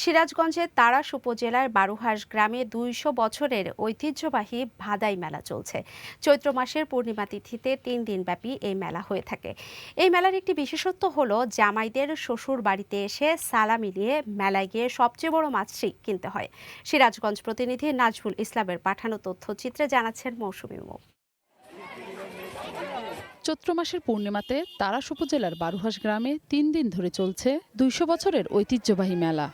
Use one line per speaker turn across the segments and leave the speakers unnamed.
সিরাজগঞ্জের তাড়াশ উপজেলার বারুহাঁস গ্রামে ২০০ বছরের ঐতিহ্যবাহী ভাদাই মেলা চলছে। চৈত্র মাসের পূর্ণিমা তিথিতে ৩ দিনব্যাপী এই মেলা হয়ে থাকে। এই মেলার একটি বিশেষত্ব হলো জামাইদের শ্বশুর বাড়িতে এসে সালা মিলিয়ে মেলায় গিয়ে সবচেয়ে বড় মাছটি কিনতে হয়। সিরাজগঞ্জ প্রতিনিধি নাজমুল ইসলামের পাঠানো তথ্যচিত্রে জানাচ্ছেন মৌসুমী মৌ।
চৈত্র মাসের পূর্ণিমাতে তাড়াশ উপজেলার বারুহাঁস গ্রামে ৩ দিন ধরে চলছে ২০০ বছরের ঐতিহ্যবাহী মেলা।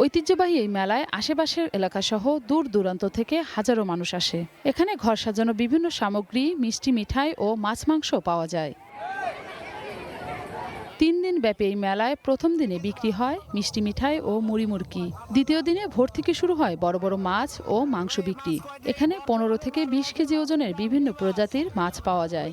ঐতিহ্যবাহী এই মেলায় আশেপাশের এলাকাসহ দূর দূরান্ত থেকে হাজারো মানুষ আসে। এখানে ঘর সাজানো বিভিন্ন সামগ্রী, মিষ্টি মিঠাই ও মাছ মাংস পাওয়া যায়। ৩ দিন ব্যাপী এই মেলায় প্রথম দিনে বিক্রি হয় মিষ্টি মিঠাই ও মুড়ি মুড়কি। দ্বিতীয় দিনে ভোর থেকে শুরু হয় বড় বড় মাছ ও মাংস বিক্রি। এখানে ১৫ থেকে ২০ কেজি ওজনের বিভিন্ন প্রজাতির মাছ পাওয়া যায়।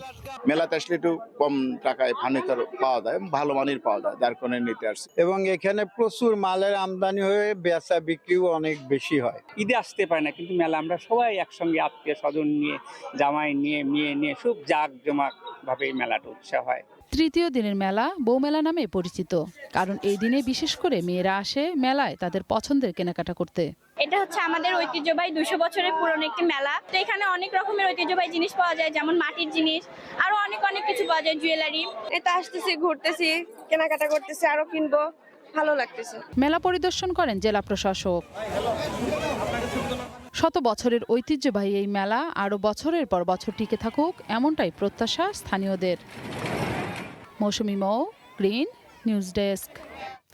মেলাতে আসলে একটু কম টাকায় ফার্নিচার পাওয়া যায়, ভালো মানের পাওয়া যায়, যার কারণে নিতে আসছে।
এবং এখানে প্রচুর মালের আমদানি হয়ে বেচা বিক্রিও অনেক বেশি হয়।
ঈদে আসতে পারে না, কিন্তু মেলা আমরা সবাই একসঙ্গে আত্মীয় স্বজন নিয়ে, জামাই নিয়ে, মেয়ে নিয়ে খুব জাঁকজমক ভাবে এই মেলাটা উৎসব হয়।
তৃতীয় দিনের মেলা বউ মেলা নামে পরিচিত, কারণ এই দিনে বিশেষ করে মেয়েরা আসে মেলায় তাদের পছন্দের কেনাকাটা করতে।
এটা হচ্ছে আমাদের ঐতিহ্যবাহী ২০০ বছরের পুরনো একটি মেলা। তো এখানে অনেক রকমের ঐতিহ্যবাহী জিনিস পাওয়া যায়, যেমন মাটির জিনিস, আরো অনেক কিছু পাওয়া যায়, জুয়েলারি।
এটা আসতেছি, ঘুরতেছি, কেনাকাটা করতেছি, আরো কিনবো, ভালো লাগতেছে।
মেলা পরিদর্শন করেন জেলা প্রশাসক। শত বছরের ঐতিহ্যবাহী এই মেলা আরও বছরের পর বছর টিকে থাকুক, এমনটাই প্রত্যাশা স্থানীয়দের। মৌসুমী মৌ, গ্রিন নিউজ ডেস্ক।